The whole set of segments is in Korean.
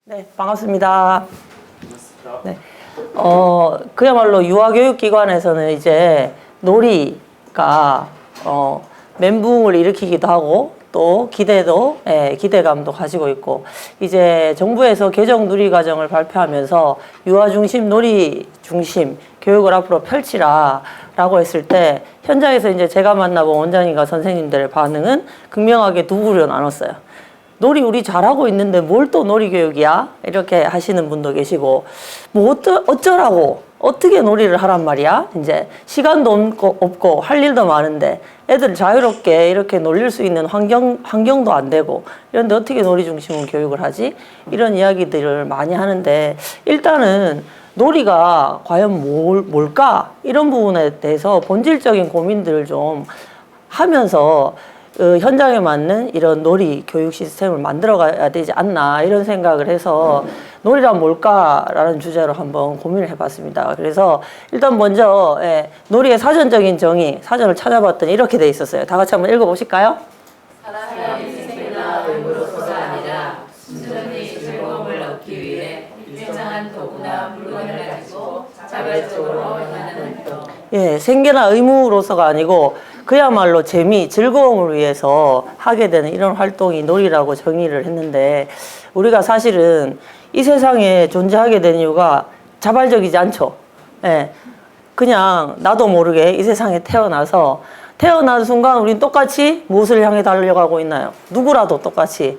네, 반갑습니다. 네. 그야말로 유아교육기관에서는 이제 놀이가, 멘붕을 일으키기도 하고, 또 기대감도 가지고 있고, 이제 정부에서 개정 누리과정을 발표하면서 유아 중심, 놀이 중심 교육을 앞으로 펼치라 라고 했을 때, 현장에서 이제 제가 만나본 원장님과 선생님들의 반응은 극명하게 두 부류로 나눴어요. 놀이 우리 잘하고 있는데 뭘 또 놀이교육이야? 이렇게 하시는 분도 계시고, 뭐 어쩌라고 어떻게 놀이를 하란 말이야? 이제 시간도 없고 할 일도 많은데 애들 자유롭게 이렇게 놀릴 수 있는 환경도 안 되고 이런데 어떻게 놀이 중심으로 교육을 하지? 이런 이야기들을 많이 하는데, 일단은 놀이가 과연 뭘까? 이런 부분에 대해서 본질적인 고민들을 좀 하면서 현장에 맞는 이런 놀이 교육 시스템을 만들어 가야 되지 않나, 이런 생각을 해서 놀이란 뭘까라는 주제로 한번 고민을 해봤습니다. 그래서 일단 먼저 놀이의 사전적인 정의, 사전을 찾아봤더니 이렇게 돼 있었어요. 다 같이 한번 읽어보실까요? 사람이 생명이나 의무로서가 아니라 순전히 즐거움을 얻기 위해 일정한 도구나 물건을 가지고 자발적으로 하는 활동. 예, 생계나 의무로서가 아니고 그야말로 재미, 즐거움을 위해서 하게 되는 이런 활동이 놀이라고 정의를 했는데, 우리가 사실은 이 세상에 존재하게 된 이유가 자발적이지 않죠. 예, 그냥 나도 모르게 이 세상에 태어난 순간 우린 똑같이 무엇을 향해 달려가고 있나요? 누구라도 똑같이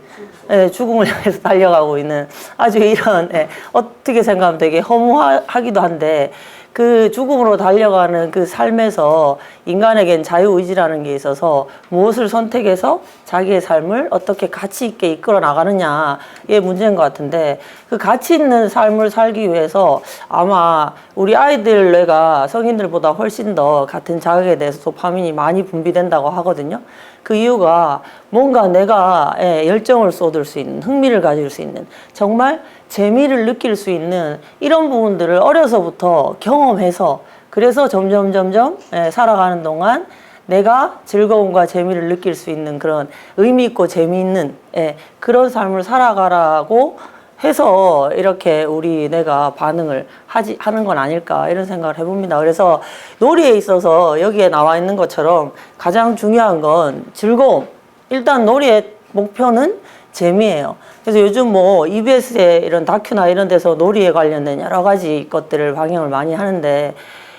죽음을 향해서 달려가고 있는, 아주 이런, 어떻게 생각하면 되게 허무하기도 한데, 그 죽음으로 달려가는 그 삶에서 인간에겐 자유의지라는 게 있어서 무엇을 선택해서 자기의 삶을 어떻게 가치 있게 이끌어 나가느냐의 문제인 것 같은데, 그 가치 있는 삶을 살기 위해서 아마 우리 아이들 뇌가 성인들보다 훨씬 더 같은 자극에 대해서 도파민이 많이 분비된다고 하거든요. 그 이유가 뭔가 내가 열정을 쏟을 수 있는, 흥미를 가질 수 있는, 정말 재미를 느낄 수 있는 이런 부분들을 어려서부터 경험해서, 그래서 점점 살아가는 동안 내가 즐거움과 재미를 느낄 수 있는 그런 의미 있고 재미있는 그런 삶을 살아가라고 해서 이렇게 우리 뇌가 반응을 하는 건 아닐까, 이런 생각을 해봅니다. 그래서 놀이에 있어서 여기에 나와 있는 것처럼 가장 중요한 건 즐거움. 일단 놀이의 목표는 재미예요. 그래서 요즘 뭐 EBS의 이런 다큐나 이런 데서 놀이에 관련된 여러 가지 것들을 방영을 많이 하는데,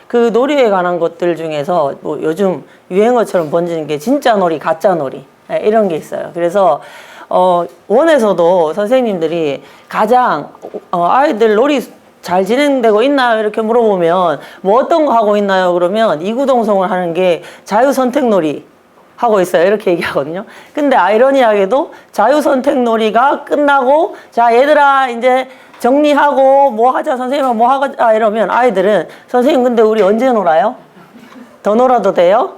그 놀이에 관한 것들 중에서 뭐 요즘 유행어처럼 번지는 게 진짜 놀이, 가짜 놀이, 이런 게 있어요. 그래서 원에서도 선생님들이 가장 아이들 놀이 잘 진행되고 있나요? 이렇게 물어보면 뭐 어떤 거 하고 있나요? 그러면 이구동성을 하는 게 자유선택놀이 하고 있어요. 이렇게 얘기하거든요. 근데 아이러니하게도 자유선택놀이가 끝나고, 자 얘들아 이제 정리하고 뭐 하자, 선생님은 뭐 하자 이러면 아이들은 선생님 근데 우리 언제 놀아요? 더 놀아도 돼요?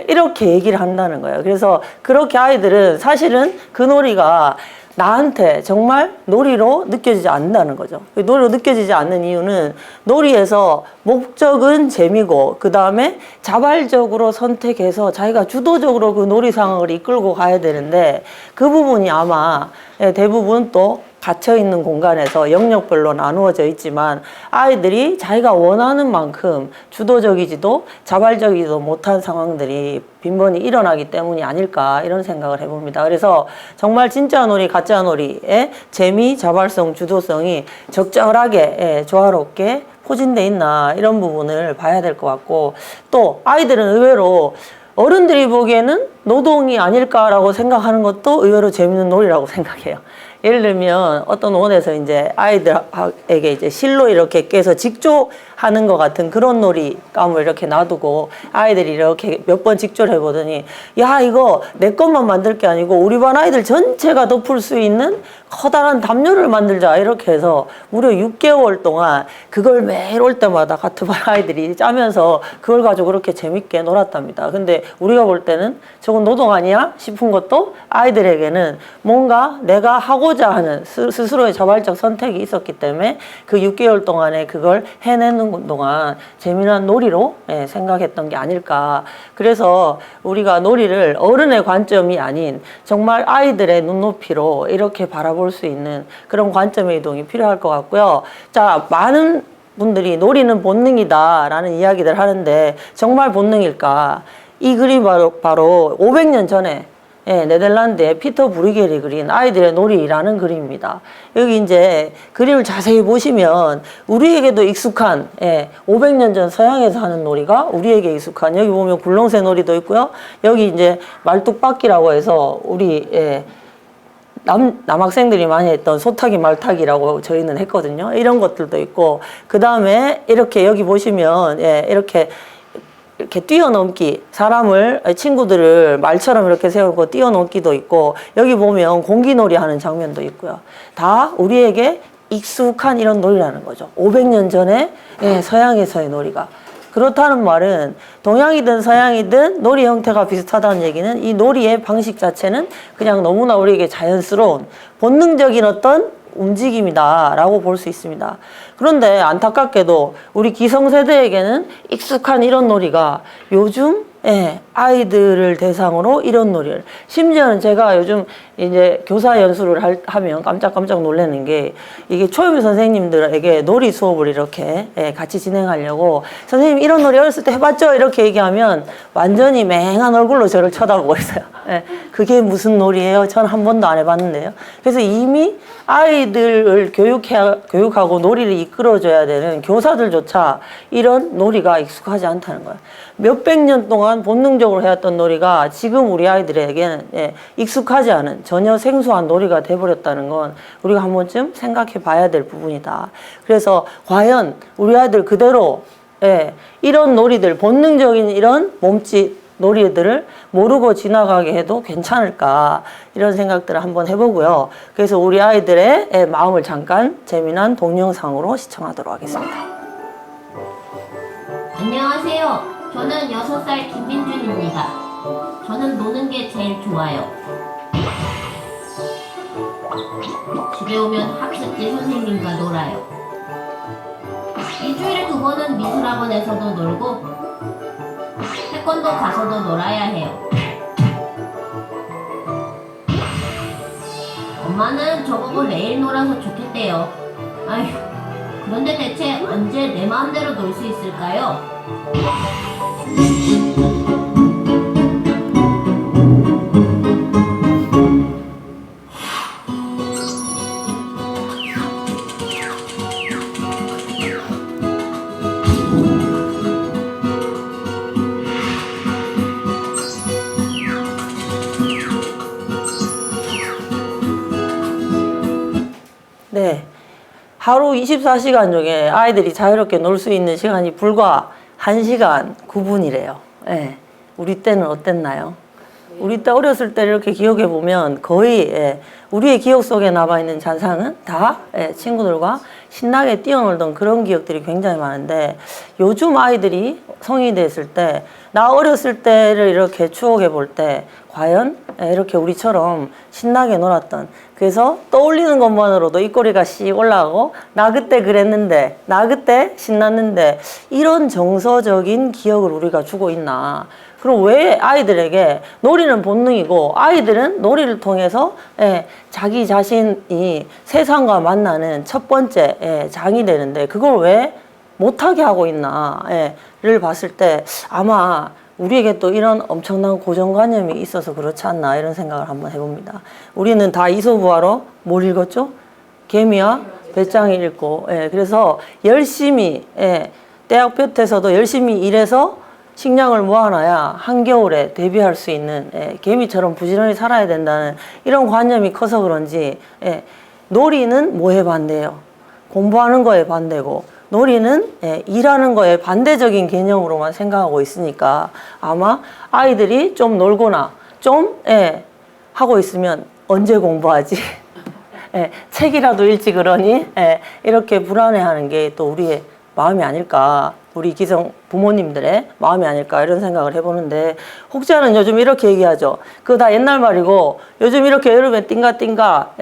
이렇게 얘기를 한다는 거예요. 그래서 그렇게 아이들은 사실은 그 놀이가 나한테 정말 놀이로 느껴지지 않는다는 거죠. 놀이로 느껴지지 않는 이유는 놀이에서 목적은 재미고, 그 다음에 자발적으로 선택해서 자기가 주도적으로 그 놀이 상황을 이끌고 가야 되는데, 그 부분이 아마 대부분 또 갇혀있는 공간에서 영역별로 나누어져 있지만 아이들이 자기가 원하는 만큼 주도적이지도 자발적이지도 못한 상황들이 빈번히 일어나기 때문이 아닐까, 이런 생각을 해봅니다. 그래서 정말 진짜 놀이, 가짜 놀이의 재미, 자발성, 주도성이 적절하게 조화롭게 포진돼 있나, 이런 부분을 봐야 될 것 같고, 또 아이들은 의외로 어른들이 보기에는 노동이 아닐까라고 생각하는 것도 의외로 재밌는 놀이라고 생각해요. 예를 들면 어떤 원에서 이제 아이들에게 이제 실로 이렇게 깨서 직조하는 것 같은 그런 놀이감을 이렇게 놔두고 아이들이 이렇게 몇 번 직조를 해보더니, 야 이거 내 것만 만들 게 아니고 우리 반 아이들 전체가 덮을 수 있는 커다란 담요를 만들자, 이렇게 해서 무려 6개월 동안 그걸 매일 올 때마다 같은 반 아이들이 짜면서 그걸 가지고 그렇게 재밌게 놀았답니다. 근데 우리가 볼 때는 저건 노동 아니야 싶은 것도 아이들에게는 뭔가 내가 하고 하고자 하는 스스로의 자발적 선택이 있었기 때문에 그 6개월 동안에 그걸 해내는 동안 재미난 놀이로 생각했던 게 아닐까. 그래서 우리가 놀이를 어른의 관점이 아닌 정말 아이들의 눈높이로 이렇게 바라볼 수 있는 그런 관점의 이동이 필요할 것 같고요. 자, 많은 분들이 놀이는 본능이다라는 이야기들 하는데 정말 본능일까? 이 그림 바로 500년 전에 네덜란드의 피터 브루겔이 그린 아이들의 놀이라는 그림입니다. 여기 이제 그림을 자세히 보시면 우리에게도 익숙한 500년 전 서양에서 하는 놀이가 우리에게 익숙한, 여기 보면 굴렁쇠 놀이도 있고요. 여기 이제 말뚝박기라고 해서 우리 남학생들이 많이 했던 소타기 말타기라고 저희는 했거든요. 이런 것들도 있고, 그 다음에 이렇게 여기 보시면 이렇게 뛰어넘기, 사람을, 친구들을 말처럼 이렇게 세우고 뛰어넘기도 있고, 여기 보면 공기놀이 하는 장면도 있고요. 다 우리에게 익숙한 이런 놀이라는 거죠. 500년 전에 서양에서의 놀이가. 그렇다는 말은 동양이든 서양이든 놀이 형태가 비슷하다는 얘기는 이 놀이의 방식 자체는 그냥 너무나 우리에게 자연스러운 본능적인 어떤 움직임이다 라고 볼 수 있습니다. 그런데 안타깝게도 우리 기성세대에게는 익숙한 이런 놀이가 요즘 아이들을 대상으로 이런 놀이를, 심지어는 제가 요즘 이제 교사 연수를 하면 깜짝깜짝 놀라는 게, 이게 초임 선생님들에게 놀이 수업을 이렇게 같이 진행하려고, 선생님 이런 놀이 어렸을 때 해봤죠? 이렇게 얘기하면 완전히 맹한 얼굴로 저를 쳐다보고 있어요. 그게 무슨 놀이예요? 전 한 번도 안 해봤는데요. 그래서 이미 아이들을 교육하고 놀이를 이끌어줘야 되는 교사들조차 이런 놀이가 익숙하지 않다는 거예요. 몇백 년 동안 본능적으로 해왔던 놀이가 지금 우리 아이들에게는 익숙하지 않은 전혀 생소한 놀이가 돼버렸다는 건 우리가 한 번쯤 생각해 봐야 될 부분이다. 그래서 과연 우리 아이들 그대로 이런 놀이들, 본능적인 이런 몸짓 놀이들을 모르고 지나가게 해도 괜찮을까, 이런 생각들을 한번 해보고요. 그래서 우리 아이들의 마음을 잠깐 재미난 동영상으로 시청하도록 하겠습니다. 안녕하세요. 저는 6살 김민준입니다. 저는 노는 게 제일 좋아요. 집에 오면 학습지 선생님과 놀아요. 일주일에 2번은 미술학원에서도 놀고 태권도 가서도 놀아야 해요. 엄마는 저보고 내일 놀아서 좋겠대요. 아휴, 그런데 대체 언제 내 마음대로 놀 수 있을까요? 네. 하루 24시간 중에 아이들이 자유롭게 놀 수 있는 시간이 불과 1시간 9분이래요. 우리 때는 어땠나요? 우리 때 어렸을 때 이렇게 기억해 보면 거의 우리의 기억 속에 남아있는 잔상은 다 친구들과 신나게 뛰어놀던 그런 기억들이 굉장히 많은데, 요즘 아이들이 성인이 됐을 때, 나 어렸을 때를 이렇게 추억해 볼 때 과연 이렇게 우리처럼 신나게 놀았던, 그래서 떠올리는 것만으로도 입꼬리가 씩 올라가고, 나 그때 그랬는데, 나 그때 신났는데, 이런 정서적인 기억을 우리가 주고 있나. 그럼 왜 아이들에게 놀이는 본능이고 아이들은 놀이를 통해서 자기 자신이 세상과 만나는 첫 번째 장이 되는데 그걸 왜 못하게 하고 있나를 봤을 때 아마 우리에게 또 이런 엄청난 고정관념이 있어서 그렇지 않나, 이런 생각을 한번 해봅니다. 우리는 다 이소부화로 뭘 읽었죠? 개미와 배짱이 읽고, 그래서 열심히 대학 볕에서도 열심히 일해서 식량을 모아놔야 한겨울에 대비할 수 있는 개미처럼 부지런히 살아야 된다는 이런 관념이 커서 그런지 놀이는 뭐에 반대예요? 공부하는 거에 반대고, 놀이는 일하는 거에 반대적인 개념으로만 생각하고 있으니까 아마 아이들이 좀 놀거나 좀 하고 있으면 언제 공부하지? 책이라도 읽지 그러니? 이렇게 불안해하는 게 또 우리의 마음이 아닐까. 우리 기성 부모님들의 마음이 아닐까 이런 생각을 해보는데, 혹자는 요즘 이렇게 얘기하죠. 그거 다 옛날 말이고 요즘 이렇게 여름에 띵가띵가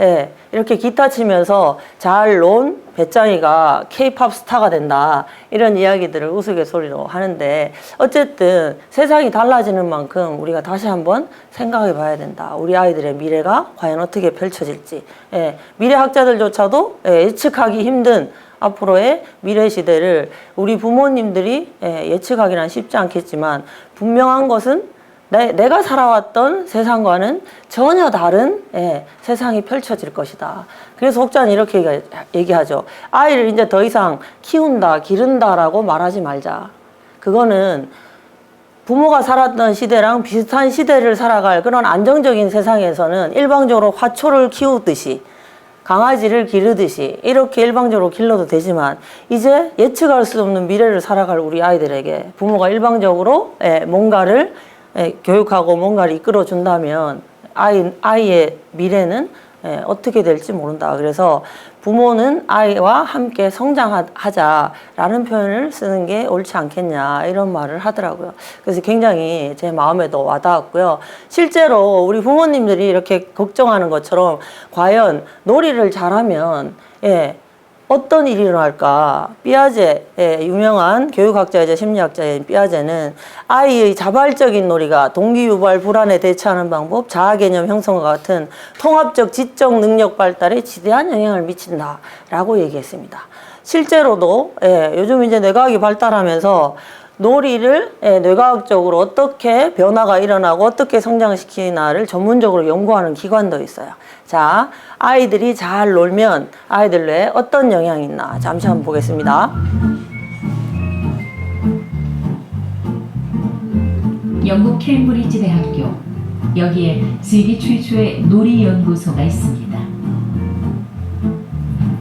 이렇게 기타 치면서 잘 논 배짱이가 K-팝 스타가 된다, 이런 이야기들을 우스갯소리로 하는데, 어쨌든 세상이 달라지는 만큼 우리가 다시 한번 생각해 봐야 된다. 우리 아이들의 미래가 과연 어떻게 펼쳐질지. 미래학자들조차도 예측하기 힘든 앞으로의 미래 시대를 우리 부모님들이 예측하기는 쉽지 않겠지만, 분명한 것은 내가 살아왔던 세상과는 전혀 다른 세상이 펼쳐질 것이다. 그래서 혹자는 이렇게 얘기하죠. 아이를 이제 더 이상 키운다, 기른다라고 말하지 말자. 그거는 부모가 살았던 시대랑 비슷한 시대를 살아갈 그런 안정적인 세상에서는 일방적으로 화초를 키우듯이, 강아지를 기르듯이 이렇게 일방적으로 길러도 되지만, 이제 예측할 수 없는 미래를 살아갈 우리 아이들에게 부모가 일방적으로 뭔가를 교육하고 뭔가를 이끌어 준다면 아이의 미래는 어떻게 될지 모른다. 그래서 부모는 아이와 함께 성장하자라는 표현을 쓰는 게 옳지 않겠냐, 이런 말을 하더라고요. 그래서 굉장히 제 마음에도 와닿았고요. 실제로 우리 부모님들이 이렇게 걱정하는 것처럼 과연 놀이를 잘하면 어떤 일이 일어날까? 삐아제, 유명한 교육학자이자 심리학자인 삐아제는 아이의 자발적인 놀이가 동기유발 불안에 대처하는 방법, 자아개념 형성과 같은 통합적 지적 능력 발달에 지대한 영향을 미친다라고 얘기했습니다. 실제로도 요즘 이제 뇌과학이 발달하면서 놀이를 뇌과학적으로 어떻게 변화가 일어나고 어떻게 성장시키나를 전문적으로 연구하는 기관도 있어요. 자, 아이들이 잘 놀면 아이들 뇌에 어떤 영향이 있나 잠시 한번 보겠습니다. 영국 케임브리지 대학교, 여기에 세계 최초의 놀이 연구소가 있습니다.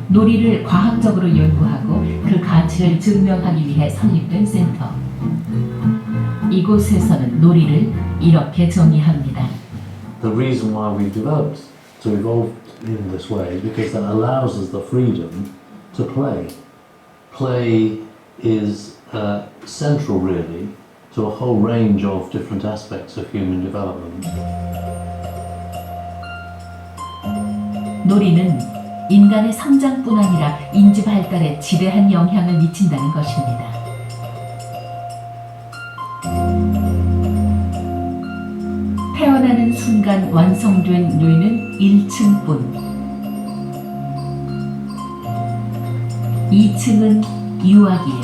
놀이를 과학적으로 연구하고 그 가치를 증명하기 위해 설립된 센터. 이곳에서는 놀이를 이렇게 정의합니다. The reason why we developed to evolve in this way because that allows us the freedom to play. Play is central really to a whole range of different aspects of human development. 놀이는 인간의 성장뿐 아니라 인지 발달에 지대한 영향을 미친다는 것입니다. 태어나는 순간 완성된 뇌는 1층뿐. 2층은 유아기에,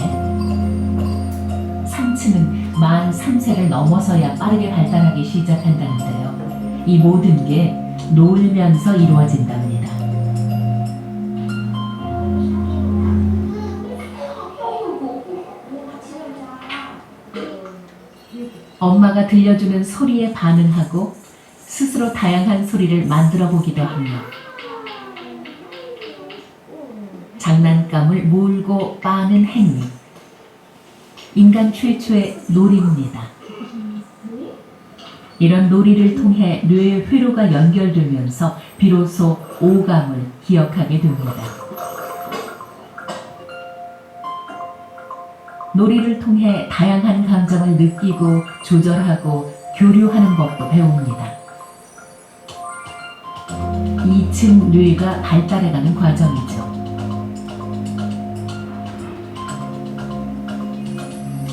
3층은 만 3세를 넘어서야 빠르게 발달하기 시작한다는데요. 이 모든 게 놀면서 이루어진답니다. 엄마가 들려주는 소리에 반응하고 스스로 다양한 소리를 만들어 보기도 하며, 장난감을 몰고 빠는 행위, 인간 최초의 놀이입니다. 이런 놀이를 통해 뇌의 회로가 연결되면서 비로소 오감을 기억하게 됩니다. 놀이를 통해 다양한 감정을 느끼고 조절하고 교류하는 법도 배웁니다. 2층 뇌가 발달해가는 과정이죠.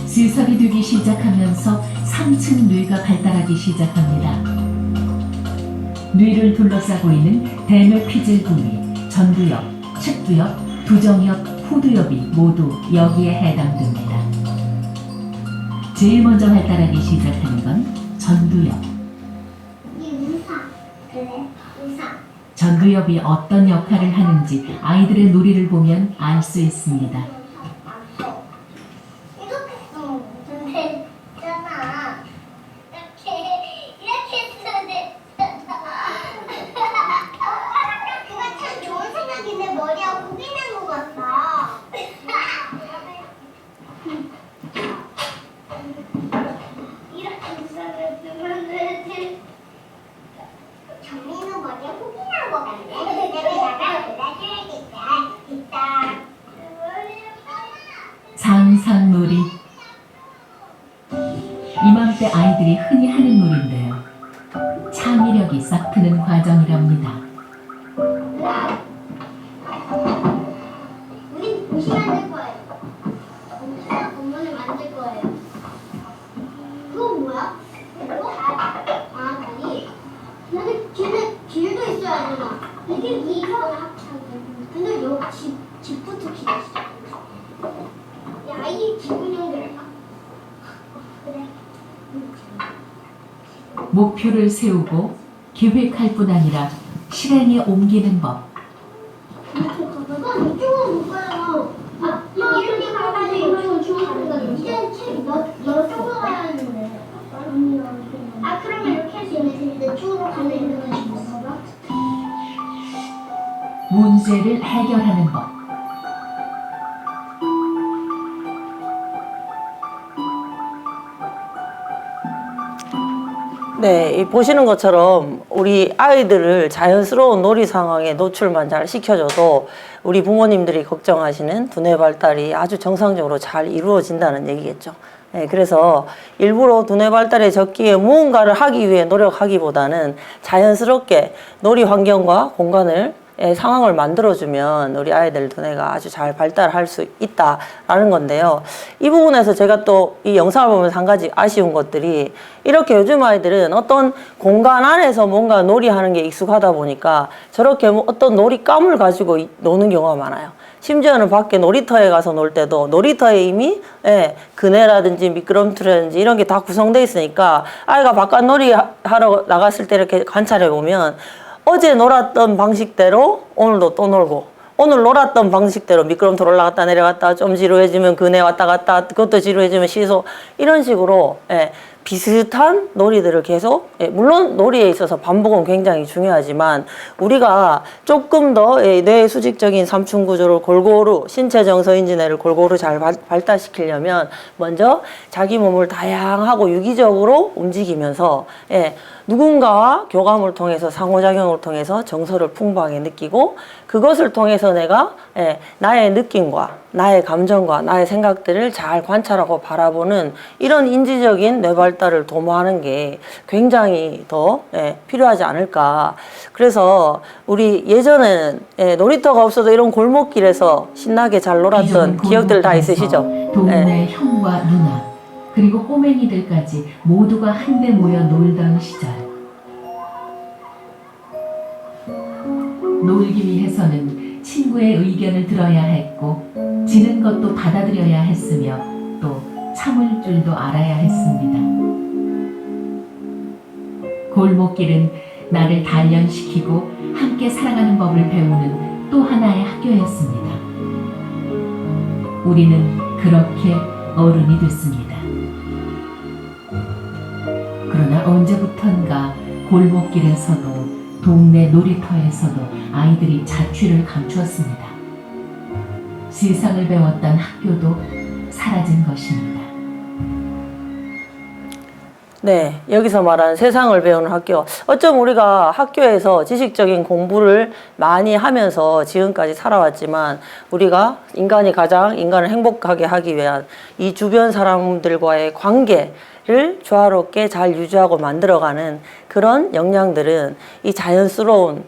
슬설이 되기 시작하면서 3층 뇌가 발달하기 시작합니다. 뇌를 둘러싸고 있는 대뇌피질 부위, 전두엽, 측두엽, 부정엽, 후두엽이 모두 여기에 해당됩니다. 제일 먼저 발달하기 시작하는 건 전두엽. 전두엽이 어떤 역할을 하는지 아이들의 놀이를 보면 알 수 있습니다. 정리는 머리에 포기 난 것 같네. 내가 나가 골라줘야겠다. 있다. 영상놀이. 이맘때 아이들이 흔히 하는 놀인데요. 창의력이 싹트는 과정이랍니다. 우리 도시 만들 거예요. 공사 공원을 만들 거예요. 그건 뭐야? 그거? 아, 다리. 근데 걔는 길도 있어야 되나? 이게 이거는 합창이야. 근데 여기 집부터 길어. 야, 이 기분형들. 그래. 목표를 세우고 계획할 뿐 아니라 실행에 옮기는 법. 넌 이쪽으로 못 가요. 아, 이렇게 가야지. 이쪽으로 가는 거지. 이제 책 너 쪽으로 가야 하는데. 아, 그러면 이렇게 할 수 있는데 내 쪽으로 가는 건 있어. 문제를 해결하는 법. 네, 이 보시는 것처럼 우리 아이들을 자연스러운 놀이 상황에 노출만 잘 시켜줘도 우리 부모님들이 걱정하시는 두뇌 발달이 아주 정상적으로 잘 이루어진다는 얘기겠죠. 네, 그래서 일부러 두뇌 발달에 적기에 무언가를 하기 위해 노력하기보다는 자연스럽게 놀이 환경과 공간을 상황을 만들어주면 우리 아이들 두뇌가 아주 잘 발달할 수 있다라는 건데요. 이 부분에서 제가 또 이 영상을 보면서 한 가지 아쉬운 것들이 이렇게 요즘 아이들은 어떤 공간 안에서 뭔가 놀이하는 게 익숙하다 보니까 저렇게 어떤 놀이감을 가지고 노는 경우가 많아요. 심지어는 밖에 놀이터에 가서 놀 때도 놀이터에 이미 그네라든지 미끄럼틀이라든지 이런 게 다 구성되어 있으니까 아이가 바깥 놀이 하러 나갔을 때 이렇게 관찰해 보면 어제 놀았던 방식대로 오늘도 또 놀고 오늘 놀았던 방식대로 미끄럼틀 올라갔다 내려갔다 좀 지루해지면 그네 왔다 갔다 그것도 지루해지면 시소 이런 식으로 비슷한 놀이들을 계속 물론 놀이에 있어서 반복은 굉장히 중요하지만 우리가 조금 더 뇌의 수직적인 삼층 구조를 골고루 신체 정서 인지뇌를 골고루 잘 발달시키려면 먼저 자기 몸을 다양하고 유기적으로 움직이면서 누군가와 교감을 통해서 상호작용을 통해서 정서를 풍부하게 느끼고 그것을 통해서 내가 나의 느낌과 나의 감정과 나의 생각들을 잘 관찰하고 바라보는 이런 인지적인 뇌 발달을 도모하는 게 굉장히 더 필요하지 않을까. 그래서 우리 예전에는 놀이터가 없어도 이런 골목길에서 신나게 잘 놀았던 기억들 다 있으시죠? 동네 형과 누나 그리고 꼬맹이들까지 모두가 한데 모여 놀던 시절. 놀기 위해서는 친구의 의견을 들어야 했고 지는 것도 받아들여야 했으며 또 참을 줄도 알아야 했습니다. 골목길은 나를 단련시키고 함께 살아가는 법을 배우는 또 하나의 학교였습니다. 우리는 그렇게 어른이 됐습니다. 그러나 언제부턴가 골목길에서도 동네 놀이터에서도 아이들이 자취를 감추었습니다. 세상을 배웠던 학교도 사라진 것입니다. 네, 여기서 말하는 세상을 배우는 학교. 어쩜 우리가 학교에서 지식적인 공부를 많이 하면서 지금까지 살아왔지만 우리가 인간이 가장 인간을 행복하게 하기 위한 이 주변 사람들과의 관계를 조화롭게 잘 유지하고 만들어가는 그런 역량들은 이 자연스러운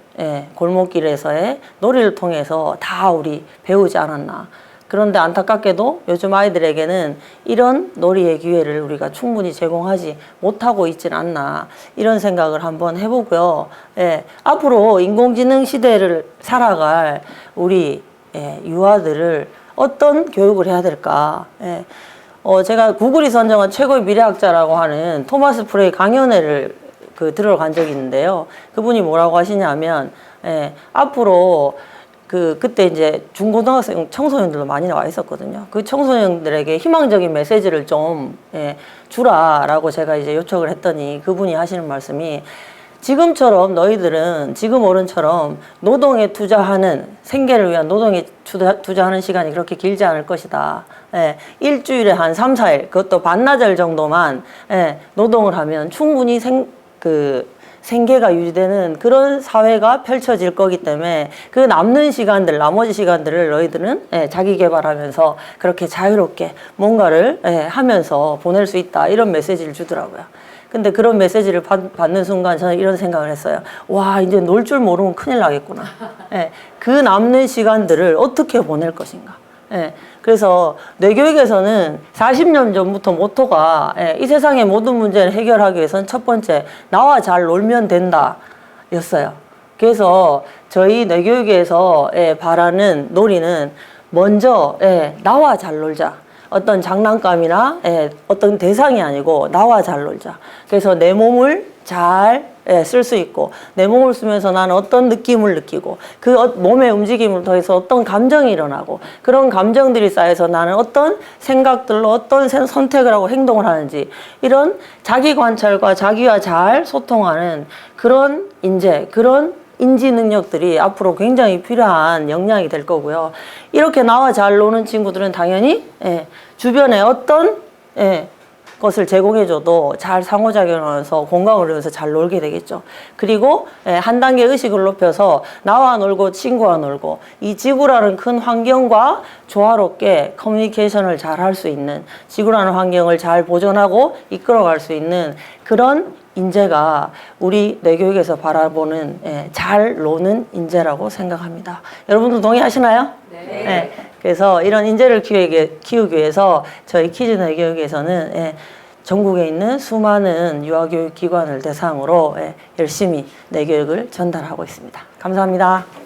골목길에서의 놀이를 통해서 다 우리 배우지 않았나. 그런데 안타깝게도 요즘 아이들에게는 이런 놀이의 기회를 우리가 충분히 제공하지 못하고 있지는 않나 이런 생각을 한번 해보고요. 앞으로 인공지능 시대를 살아갈 우리 유아들을 어떤 교육을 해야 될까. 제가 구글이 선정한 최고의 미래학자라고 하는 토마스 프레이 강연회를 들어간 적이 있는데요. 그분이 뭐라고 하시냐면 앞으로 그때 이제 중고등학생 청소년들도 많이 나와 있었거든요. 그 청소년들에게 희망적인 메시지를 좀 주라라고 제가 이제 요청을 했더니 그분이 하시는 말씀이 지금처럼 너희들은 지금 어른처럼 노동에 투자하는 생계를 위한 노동에 투자하는 시간이 그렇게 길지 않을 것이다. 일주일에 한 3, 4일 그것도 반나절 정도만 노동을 하면 충분히 생계가 유지되는 그런 사회가 펼쳐질 거기 때문에 그 남는 시간들, 나머지 시간들을 너희들은 자기 개발하면서 그렇게 자유롭게 뭔가를 하면서 보낼 수 있다. 이런 메시지를 주더라고요. 근데 그런 메시지를 받는 순간 저는 이런 생각을 했어요. 와, 이제 놀 줄 모르면 큰일 나겠구나. 그 남는 시간들을 어떻게 보낼 것인가. 그래서 뇌교육에서는 40년 전부터 모토가 이 세상의 모든 문제를 해결하기 위해서는 첫 번째, 나와 잘 놀면 된다 였어요. 그래서 저희 뇌교육에서 바라는 놀이는 먼저 나와 잘 놀자. 어떤 장난감이나 어떤 대상이 아니고 나와 잘 놀자. 그래서 내 몸을 잘 쓸 수 있고 내 몸을 쓰면서 나는 어떤 느낌을 느끼고 그 몸의 움직임을 통해서 어떤 감정이 일어나고 그런 감정들이 쌓여서 나는 어떤 생각들로 어떤 선택을 하고 행동을 하는지 이런 자기 관찰과 자기와 잘 소통하는 그런 인재, 그런 인지 능력들이 앞으로 굉장히 필요한 역량이 될 거고요. 이렇게 나와 잘 노는 친구들은 당연히 주변에 어떤 것을 제공해줘도 잘 상호작용하면서 공감을 하면서 잘 놀게 되겠죠. 그리고 한 단계 의식을 높여서 나와 놀고 친구와 놀고 이 지구라는 큰 환경과 조화롭게 커뮤니케이션을 잘 할 수 있는, 지구라는 환경을 잘 보존하고 이끌어갈 수 있는 그런 인재가 우리 뇌교육에서 바라보는 잘 노는 인재라고 생각합니다. 여러분도 동의하시나요? 네. 그래서 이런 인재를 키우기 위해서 저희 키즈 뇌교육에서는 전국에 있는 수많은 유아교육 기관을 대상으로 열심히 뇌교육을 전달하고 있습니다. 감사합니다.